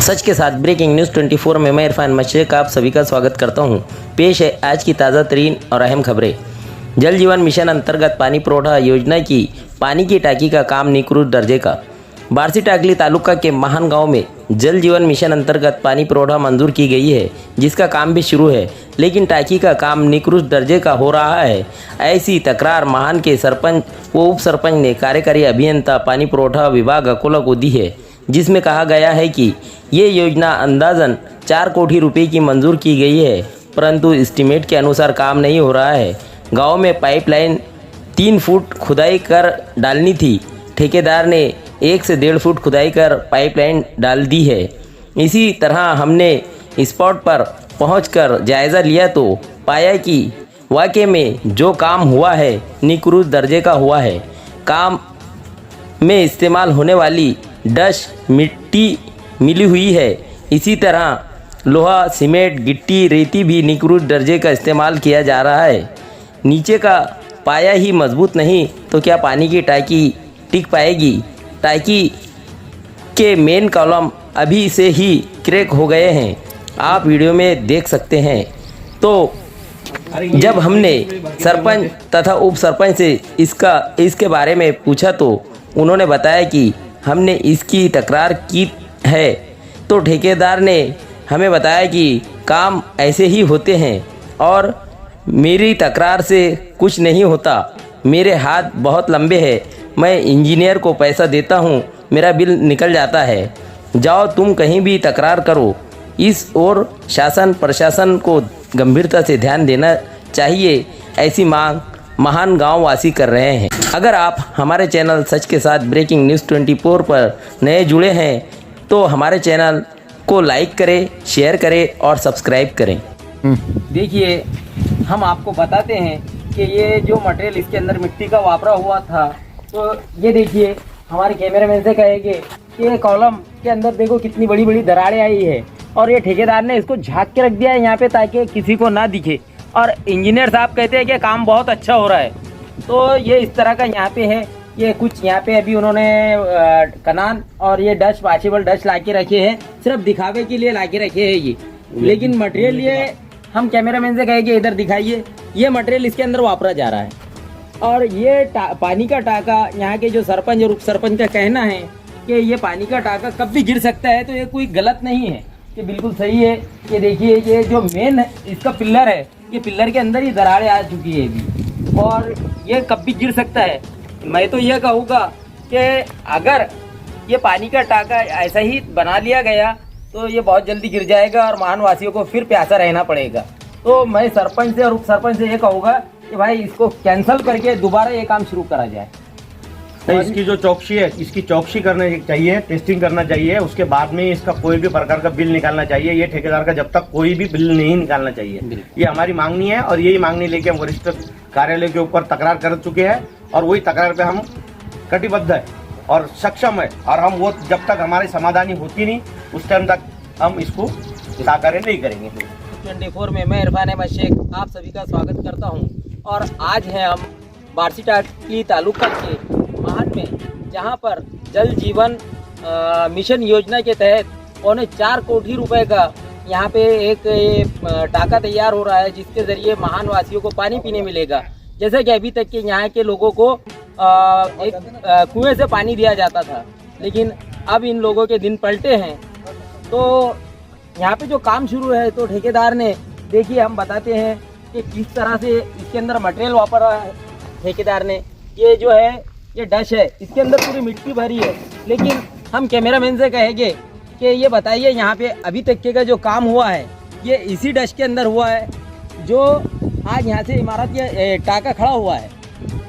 सच के साथ breaking news 24 में मैं इरफान मशरक आप सभी का स्वागत करता हूं। पेश है आज की ताज़ा तरीन और अहम खबरें। जल जीवन मिशन अंतर्गत पानी पुरवठा योजना की पानी की टांकी का काम निकृष्ट दर्जे का। बार्सी-टाकली तालुका के महान गांव में जल जीवन मिशन अंतर्गत पानी पुरवठा मंजूर की गई है, जिसका काम भी शुरू है, लेकिन टांकी का काम निकृष्ट दर्जे का हो रहा है। ऐसी तकरार महान के सरपंच व उप सरपंच ने कार्यकारी अभियंता पानी पुरवठा विभाग अकोला को दी है, जिसमें कहा गया है कि ये योजना अंदाजन 4 कोटी रुपए की मंजूर की गई है, परंतु एस्टीमेट के अनुसार काम नहीं हो रहा है। गांव में पाइपलाइन 3 फुट खुदाई कर डालनी थी। ठेकेदार ने 1 से 1.5 फुट खुदाई कर पाइपलाइन डाल दी है। इसी तरह हमने स्पॉट पर पहुंचकर जायज़ा लिया तो पाया कि वाकई में जो काम हुआ है निकृष्ट दर्जे का हुआ है। काम में इस्तेमाल होने वाली डस्ट मिट्टी मिली हुई है। इसी तरह लोहा, सीमेंट, गिट्टी, रेती भी निकृष्ट दर्जे का इस्तेमाल किया जा रहा है। नीचे का पाया ही मजबूत नहीं तो क्या पानी की टांकी टिक पाएगी? टांकी के मेन कॉलम अभी से ही क्रैक हो गए हैं, आप वीडियो में देख सकते हैं। तो जब हमने सरपंच तथा उप सरपंच से इसके बारे में पूछा तो उन्होंने बताया कि हमने इसकी तकरार की है, तो ठेकेदार ने हमें बताया कि काम ऐसे ही होते हैं और मेरी तकरार से कुछ नहीं होता। मेरे हाथ बहुत लंबे हैं, मैं इंजीनियर को पैसा देता हूँ, मेरा बिल निकल जाता है। जाओ तुम कहीं भी तकरार करो। इस ओर शासन प्रशासन को गंभीरता से ध्यान देना चाहिए, ऐसी मांग महान गांव वासी कर रहे हैं। अगर आप हमारे चैनल सच के साथ ब्रेकिंग न्यूज़ 24 पर नए जुड़े हैं तो हमारे चैनल को लाइक करें, शेयर करें और सब्सक्राइब करें। देखिए, हम आपको बताते हैं कि ये जो मटेरियल इसके अंदर मिट्टी का वापरा हुआ था, तो ये देखिए, हमारे कैमरामैन से कहेंगे कि ये कॉलम के अंदर देखो कितनी बड़ी बड़ी दरारें आई है और ये ठेकेदार ने इसको झाँक के रख दिया है यहाँ पे ताकि किसी को ना दिखे। और इंजीनियर साहब कहते हैं कि काम बहुत अच्छा हो रहा है। तो ये इस तरह का यहाँ पे है। ये कुछ यहाँ पे अभी उन्होंने कनान और ये डस्ट वॉशेबल डस्ट ला के रखे हैं, सिर्फ दिखावे के लिए ला के रखे हैं ये। लेकिन मटेरियल ये हम कैमरामैन से कहेंगे इधर दिखाइए, ये मटेरियल इसके अंदर वापरा जा रहा है। और ये पानी का टाका, यहाँ के जो सरपंच और उप सरपंच का कहना है कि ये पानी का टाका कब भी गिर सकता है, तो ये कोई गलत नहीं है, ये बिल्कुल सही है। ये देखिए, ये जो मेन इसका पिल्लर है, ये पिल्लर के अंदर ही दरारें आ चुकी है अभी, और ये कब भी गिर सकता है। मैं तो ये कहूँगा कि अगर ये पानी का टाका ऐसा ही बना लिया गया तो ये बहुत जल्दी गिर जाएगा और महानवासियों को फिर प्यासा रहना पड़ेगा। तो मैं सरपंच से और उप सरपंच से ये कहूँगा कि भाई इसको कैंसिल करके दोबारा ये काम शुरू करा जाए। तो इसकी जो चौकसी है, इसकी चौकसी करना चाहिए, टेस्टिंग करना चाहिए, उसके बाद में इसका कोई भी प्रकार का बिल निकालना चाहिए। ये ठेकेदार का जब तक कोई भी बिल नहीं निकालना चाहिए, ये हमारी मांगनी है। और यही मांगनी लेके हम वरिष्ठ कार्यालय के ऊपर तकरार कर चुके हैं और वही तकरार पे हम कटिबद्ध है और सक्षम है। और हम वो जब तक हमारी समाधानी होती नहीं उस टाइम तक हम इसको साकार नहीं करेंगे। 24 में मैं इरफान मशरक आप सभी का स्वागत करता हूं। और आज है हम बार्सी-टाकली तालुका के महान में, जहां पर जल जीवन मिशन योजना के तहत 4.25 कोटी रुपए का यहाँ पे एक टाका तैयार हो रहा है, जिसके ज़रिए महान वासियों को पानी पीने मिलेगा। जैसे कि अभी तक के यहाँ के लोगों को एक कुएं से पानी दिया जाता था, लेकिन अब इन लोगों के दिन पलटे हैं। तो यहाँ पे जो काम शुरू है, तो ठेकेदार ने, देखिए हम बताते हैं कि किस तरह से इसके अंदर मटेरियल वापरा है ठेकेदार ने। ये जो है, ये डस्ट है, इसके अंदर पूरी मिट्टी भरी है। लेकिन हम कैमरामैन से कहेंगे कि ये बताइए, यहाँ पे अभी तक के का जो काम हुआ है ये इसी डस्ट के अंदर हुआ है, जो आज यहाँ से इमारत या टाका खड़ा हुआ है।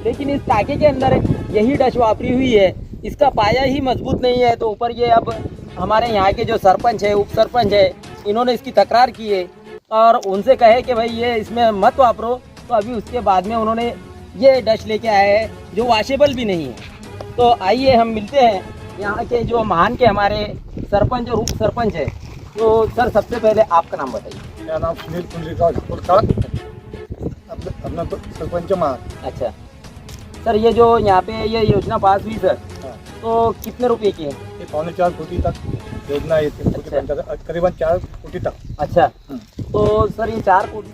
लेकिन इस टाके के अंदर यही डस्ट वापरी हुई है, इसका पाया ही मजबूत नहीं है। तो ऊपर ये अब हमारे यहाँ के जो सरपंच है, उप सरपंच है, इन्होंने इसकी तकरार की है और उनसे कहे कि भाई ये इसमें मत वापरो। तो अभी उसके बाद में उन्होंने ये डस्ट लेके आए हैं जो वॉशेबल भी नहीं है। तो आइए हम मिलते हैं यहाँ के जो महान के हमारे सरपंच और उप सरपंच है। तो सर, सबसे पहले आपका नाम बताइए। मेरा नाम सुनील पुंडरीकाठ, अपना सरपंच महान। अच्छा सर, ये जो यहाँ पे ये योजना पास हुई सर, तो कितने रुपए की है? ये 4.25 कोटी तक योजना ये थी पूरी पंचायत करीबन 4 कोटी तक। अच्छा, तो सर ये 4 कोटी,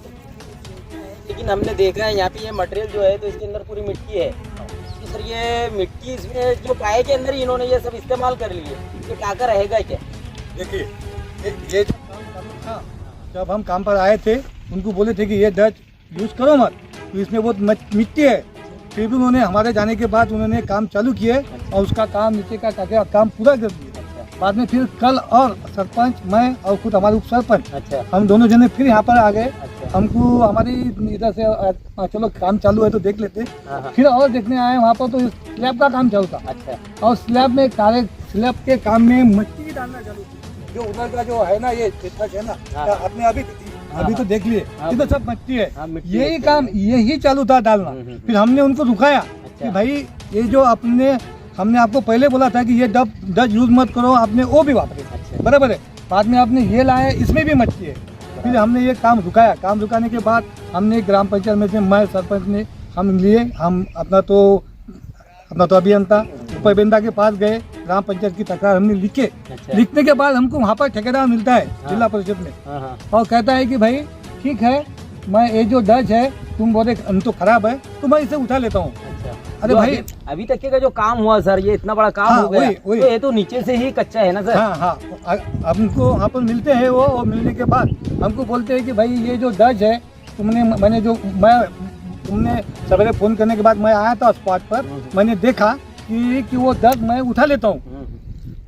लेकिन हमने देखा है यहाँ पे ये मटेरियल जो है तो इसके अंदर पूरी मिट्टी है। तो सर ये मिट्टी इसमें जो पाए के अंदर ही इन्होंने ये सब इस्तेमाल कर लिए, ये टाका रहेगा क्या? देखिए ये जो काम चालू था, जब हम काम पर आए थे उनको बोले थे कि ये डच यूज़ करो मत, तो इसमें बहुत मिट्टी है। फिर भी उन्होंने हमारे जाने के बाद उन्होंने काम चालू किए और उसका काम नीचे का काम पूरा कर दिया। बाद में फिर कल और सरपंच, मैं और खुद हमारे उप सरपंच, अच्छा, हम दोनों जने फिर यहाँ पर आ गए। अच्छा, हमको हमारी इधर से चलो काम चालू है तो देख लेते। हाँ, फिर और देखने आए वहाँ पर तो स्लैब का काम चालू था अच्छा, और स्लैब में स्लैब के काम में मिट्टी डालना चालू थी। जो उधर का जो है ना ये ट्रक है ना, हाँ, आपने अभी तो देख लिए, हाँ, ये तो सब मिट्टी है। हाँ, मिट्टी यही है। काम यही चालू था डालना। फिर हमने उनको रुकाया कि भाई ये जो हमने आपको पहले बोला था कि ये डच यूज मत करो, आपने वो भी वापरे, अच्छा, बराबर है। बाद में आपने ये लाया, इसमें भी मिट्टी है। फिर हमने ये काम रुकाया। काम रुकाने के बाद हमने ग्राम पंचायत में से मैं सरपंच ने हम लिए, हम अपना तो अभियंता उपअभियंता के पास गए, ग्राम पंचायत की तकरार हमने लिखे। अच्छा, लिखने के बाद हमको वहाँ पर ठेकेदार मिलता है हाँ। जिला परिषद में, हाँ, हाँ, और कहता है कि भाई ठीक है, मैं ये जो डच है तुम बोले तो खराब है तो मैं इसे उठा लेता हूँ। अच्छा। अरे तो भाई अभी तक का जो काम हुआ सर, ये इतना बड़ा काम हाँ, हो गया, वही। तो ये तो नीचे से ही कच्चा है ना सर? हाँ हाँ, हमको वहाँ पर मिलते हैं वो, और मिलने के बाद हमको बोलते हैं कि भाई ये जो डच है तुमने सवेरे फोन करने के बाद मैं आया था स्पॉट पर, मैंने देखा कि वो डच मैं उठा लेता हूँ।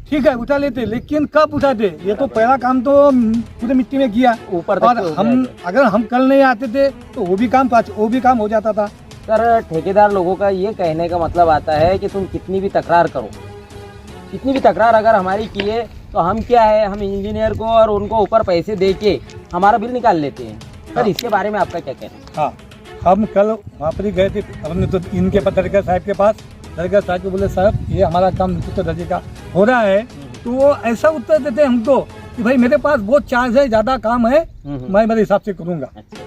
ठीक है उठा लेते, लेकिन कब उठाते? ये तो पहला काम तो पूरे मिट्टी में किया ऊपर तक और तो हो हम गया है। अगर हम कल नहीं आते थे तो वो भी काम हो जाता था। सर ठेकेदार लोगों का ये कहने का मतलब आता है कि तुम कितनी भी तकरार करो, कितनी भी तकरार अगर हमारी की है तो हम क्या है, हम इंजीनियर को और उनको ऊपर पैसे दे के हमारा बिल निकाल लेते हैं। सर हाँ। इसके बारे में आपका क्या कहना है? हाँ, हम कल वहाँ पर ही गए थे, हमने तो इनके पास दरगाह साहब के पास, दरगाह साहब को बोले साहब ये हमारा काम निश्चित दर्जे का हो रहा है, तो वो ऐसा उत्तर देते हमको कि भाई मेरे पास बहुत चार्ज है, ज़्यादा काम है, मैं मेरे हिसाब से करूँगा। अच्छा,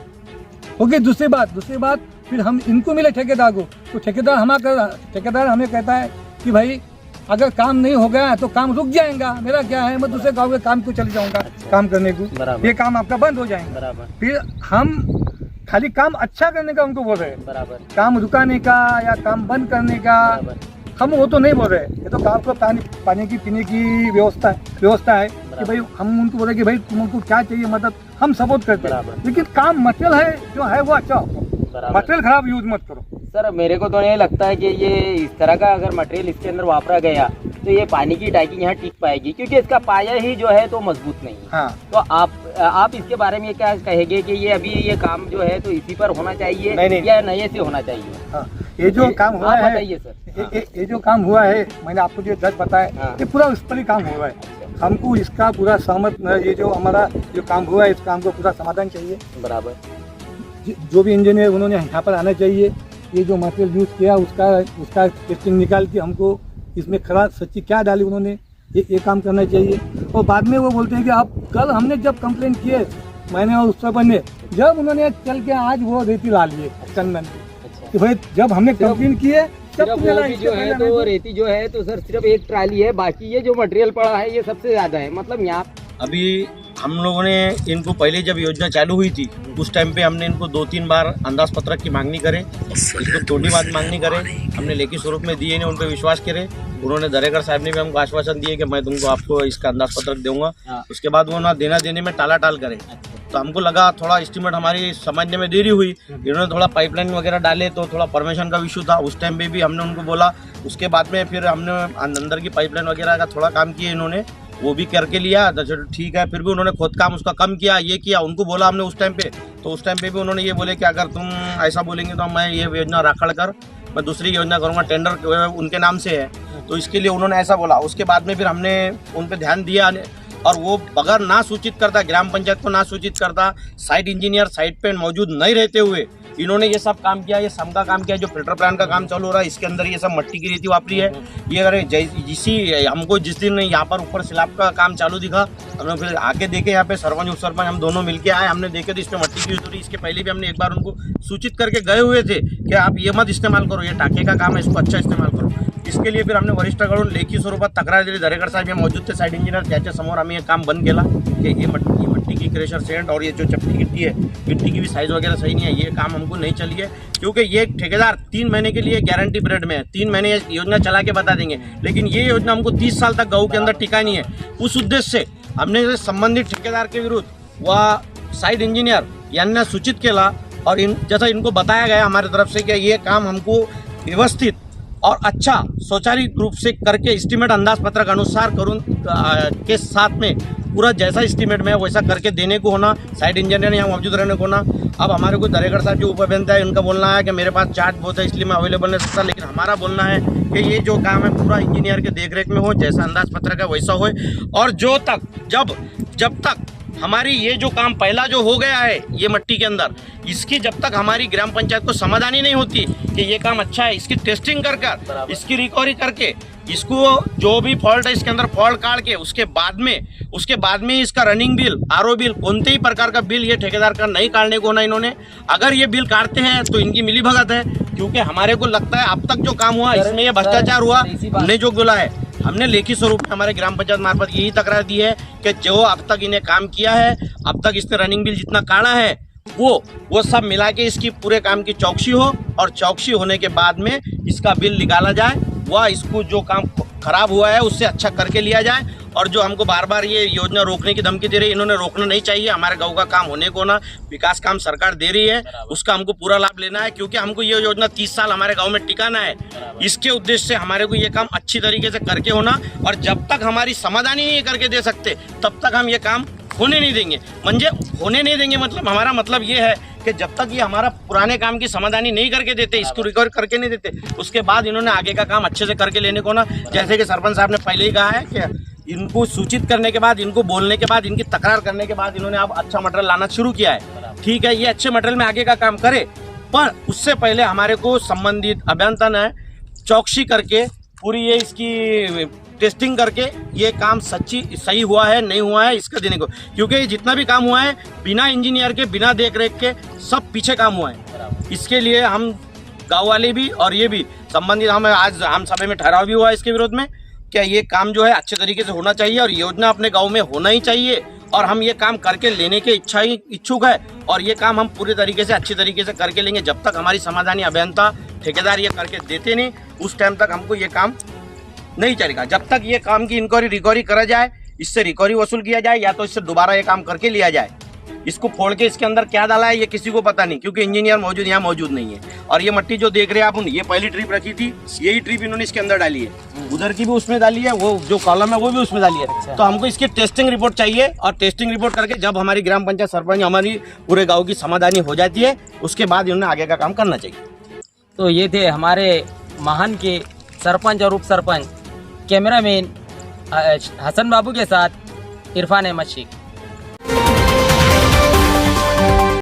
ओके। दूसरी बात फिर हम इनको मिले ठेकेदार को, तो ठेकेदार हमें कहता है कि भाई अगर काम नहीं हो गया तो काम रुक जाएगा। मेरा क्या है, मैं दूसरे गाँव के काम को चले जाऊँगा काम करने को, बराबर। ये काम आपका बंद हो जाएगा। बराबर, फिर हम खाली काम अच्छा करने का उनको बोल रहे हैं, बराबर, काम रुकाने का या काम बंद करने का बराबर, हम वो तो नहीं बोल रहे। ये तो काम को पानी की पीने की व्यवस्था है कि भाई हम उनको बोल रहे कि भाई तुमको क्या चाहिए मदद, हम सपोर्ट करते हैं, बराबर। लेकिन काम मटेरियल है जो है वो अच्छा हो, बराबर। मटेरियल खराब यूज मत करो। सर मेरे को तो ये लगता है कि ये इस तरह का अगर मटेरियल इसके अंदर वापरा गया तो ये पानी की टैंकी यहाँ टिक पाएगी, क्योंकि इसका पाया ही जो है तो मजबूत नहीं है। हाँ, तो आप इसके बारे में क्या कहेंगे कि ये अभी ये काम जो है तो इसी पर होना चाहिए नहीं। या नए से होना चाहिए? हाँ, ये जो काम हुआ आप है, बताइए सर। ये जो काम हुआ है, मैंने आपको जो दर्ज बताया, हाँ। ये पूरा उस पर ही काम हुआ है। अच्छा, हमको इसका पूरा सहमत, ये जो हमारा जो काम हुआ है इस काम को पूरा समाधान चाहिए। बराबर, जो भी इंजीनियर उन्होंने यहाँ पर आना चाहिए, ये जो मटेरियल यूज़ किया उसका टेस्टिंग निकाल के हमको इसमें खरा सच्ची क्या डाली उन्होंने, ये काम करना चाहिए। और बाद में वो बोलते हैं कि आप कल हमने जब कंप्लेन किए, मैंने और उस पर ने, जब उन्होंने चल के आज वो रेती ला लिए चंदन की, अच्छा। कि भाई जब हमने कंप्लेन किए तब सिर्फ तुमने वो ला, भी इससे जो पहले है नहीं तो थी। रेती जो है तो सर सिर्फ एक ट्राली है, बाकी ये जो मटेरियल पड़ा है ये सबसे ज्यादा है। मतलब यहाँ अभी हम लोगों ने इनको पहले जब योजना चालू हुई थी उस टाइम पे हमने इनको 2-3 बार अंदाज पत्रक की मांगनी करे, इसको तोड़ी बात मांगनी करे, हमने लेखी स्वरूप में दिए, उन पर विश्वास करे। उन्होंने दरेकर साहब ने भी हमको आश्वासन दिए कि मैं तुमको आपको इसका अंदाज पत्रक दूंगा। हाँ। उसके बाद वो ना देना देने में टाला टाल करे, तो हमको लगा थोड़ा एस्टीमेट हमारी समझने में देरी हुई। इन्होंने थोड़ा पाइपलाइन वगैरह डाले तो थोड़ा परमिशन का इशू था, उस टाइम पे भी हमने उनको बोला। उसके बाद में फिर हमने अंदर की पाइपलाइन वगैरह का थोड़ा काम किया, इन्होंने वो भी करके लिया, तो ठीक है। फिर भी उन्होंने खुद काम उसका कम किया, ये किया। उनको बोला हमने उस टाइम पे, तो उस टाइम पे भी उन्होंने ये बोले कि अगर तुम ऐसा बोलेंगे तो मैं ये योजना राखड़ कर मैं दूसरी योजना करूँगा, टेंडर उनके नाम से है, तो इसके लिए उन्होंने ऐसा बोला। उसके बाद में फिर हमने उन पर ध्यान दिया, और वो बगैर ना सूचित करता, ग्राम पंचायत को ना सूचित करता, साइट इंजीनियर साइट पे मौजूद नहीं रहते हुए इन्होंने ये सब काम किया, ये सम का काम किया, जो फिल्टर प्लांट का काम चालू हो रहा है इसके अंदर ये सब मिट्टी की रेती वापरी है। ये अगर हमको जिस दिन यहाँ पर ऊपर स्लैब का काम चालू दिखा, हमने फिर आके देखे यहाँ पे सरपंच उप सरपंच हम दोनों मिलके आए, हमने देखे तो इसमें मिट्टी की यूज हो रही। इसके पहले भी हमने एक बार उनको सूचित करके गए हुए थे कि आप ये मत इस्तेमाल करो, ये टाके का काम है, इसको अच्छा इस्तेमाल करो। इसके लिए फिर हमने वरिष्ठांकडून लेखी स्वरूपात तक्रार दिली। दरेकर साहेब हे मौजूद थे साइट इंजिनियर, त्याच्या समोर आम्ही हे काम बंद केला कि ये मिट्टी की क्रेशर सेंट और ये जो चपटी गिट्टी है, गिट्टी की भी साइज वगैरह सही नहीं है, ये काम हमको नहीं चाहिए। क्योंकि ये ठेकेदार 3 महीने के लिए गारंटी पीरियड में है, 3 महीने योजना चला के बता देंगे, लेकिन ये योजना हमको 30 साल तक गाँव के अंदर टिकानी है। उस उद्देश्य से हमने संबंधित ठेकेदार के विरुद्ध व साइट इंजिनियर यांना सूचित केला और जैसा इनको बताया गया हमारी तरफ से कि ये काम हमको व्यवस्थित और अच्छा स्वचालित रूप से करके एस्टीमेट अंदाज पत्रक अनुसार करून के साथ में पूरा जैसा एस्टीमेट में वैसा करके देने को होना, साइट इंजीनियर यहाँ मौजूद रहने को होना। अब हमारे को दरेकर साहब जो उप अभियंता है उनका बोलना है कि मेरे पास चार्ट बहुत है इसलिए मैं अवेलेबल नहीं सकता, लेकिन हमारा बोलना है कि ये जो काम है पूरा इंजीनियर के देखरेख में हो, जैसा अंदाज पत्रक है वैसा हो। और जब तक हमारी ये जो काम पहला जो हो गया है ये मिट्टी के अंदर, इसकी जब तक हमारी ग्राम पंचायत को समाधानी नहीं होती कि ये काम अच्छा है, इसकी टेस्टिंग कर इसकी रिकवरी करके इसको जो भी फॉल्ट है इसके अंदर फॉल्ट काट के उसके बाद में इसका रनिंग बिल, आरओ बिल, कोणते ही प्रकार का बिल ये ठेकेदार का नहीं काटने को ना इन्होंने। अगर ये बिल काटते हैं तो इनकी मिली भगत है, क्योंकि हमारे को लगता है अब तक जो काम हुआ इसमें ये भ्रष्टाचार हुआ। हमने जो बोला है, हमने लेखी स्वरूप में हमारे ग्राम पंचायत मार्फत यही तकरार दी है कि जो अब तक इन्हें काम किया है, अब तक इसने रनिंग बिल जितना काटा है वो सब मिला के इसकी पूरे काम की चौकसी हो, और चौकसी होने के बाद में इसका बिल निकाला जाए, वह इसको जो काम खराब हुआ है उससे अच्छा करके लिया जाए। और जो हमको बार बार ये योजना रोकने की धमकी दे रही है, इन्होंने रोकना नहीं चाहिए। हमारे गांव का काम होने को ना, विकास काम सरकार दे रही है, उसका हमको पूरा लाभ लेना है, क्योंकि हमको ये योजना 30 साल हमारे गांव में टिकाना है। इसके उद्देश्य से हमारे को ये काम अच्छी तरीके से करके होना, और जब तक हमारी समाधानी नहीं करके दे सकते तब तक हम ये काम होने नहीं देंगे। होने नहीं देंगे मतलब हमारा मतलब ये है कि जब तक ये हमारा पुराने काम की समाधानी नहीं करके देते, इसको रिकवर करके नहीं देते, उसके बाद इन्होंने आगे का काम अच्छे से करके लेने को ना, जैसे कि सरपंच साहब ने पहले ही कहा है कि इनको सूचित करने के बाद, इनको बोलने के बाद, इनकी तकरार करने के बाद इन्होंने अब अच्छा मटेरियल लाना शुरू किया है। ठीक है, ये अच्छे मटेरियल में आगे का काम करे, पर उससे पहले हमारे को संबंधित अभियंता ने चौकसी करके पूरी ये इसकी टेस्टिंग करके ये काम सही हुआ है नहीं हुआ है इसका देने को, क्योंकि जितना भी काम हुआ है बिना इंजीनियर के, बिना देख रेख के सब पीछे काम हुआ है। इसके लिए हम गांव वाले भी और ये भी संबंधित आज हम सभा में ठहराव भी हुआ है इसके विरोध में, क्या ये काम जो है अच्छे तरीके से होना चाहिए और योजना अपने गाँव में होना ही चाहिए, और हम ये काम करके लेने के इच्छुक है, और ये काम हम पूरे तरीके से अच्छी तरीके से करके लेंगे। जब तक हमारी समाधानी अभियंता ठेकेदार ये करके देते नहीं, उस टाइम तक हमको ये काम नहीं चलेगा। जब तक ये काम की इंक्वायरी रिकवरी करा जाए, इससे रिकवरी वसूल किया जाए, या तो इससे दोबारा ये काम करके लिया जाए। इसको फोड़ के इसके अंदर क्या डाला है ये किसी को पता नहीं, क्योंकि इंजीनियर यहाँ मौजूद नहीं है। और ये मिट्टी जो देख रहे हैं आप, ये पहली ट्रिप रखी थी, यही ट्रिप इन्होंने इसके अंदर डाली है, उधर की भी उसमें डाली है, वो जो कॉलम है वो भी उसमें डाली है। तो हमको इसकी टेस्टिंग रिपोर्ट चाहिए, और टेस्टिंग रिपोर्ट करके जब हमारी ग्राम पंचायत सरपंच हमारी पूरे गाँव की समाधानी हो जाती है, उसके बाद इन्होंने आगे का काम करना चाहिए। तो ये थे हमारे महान के सरपंच और उप सरपंच, कैमरामैन हसन बाबू के साथ इरफान अहमद शेख।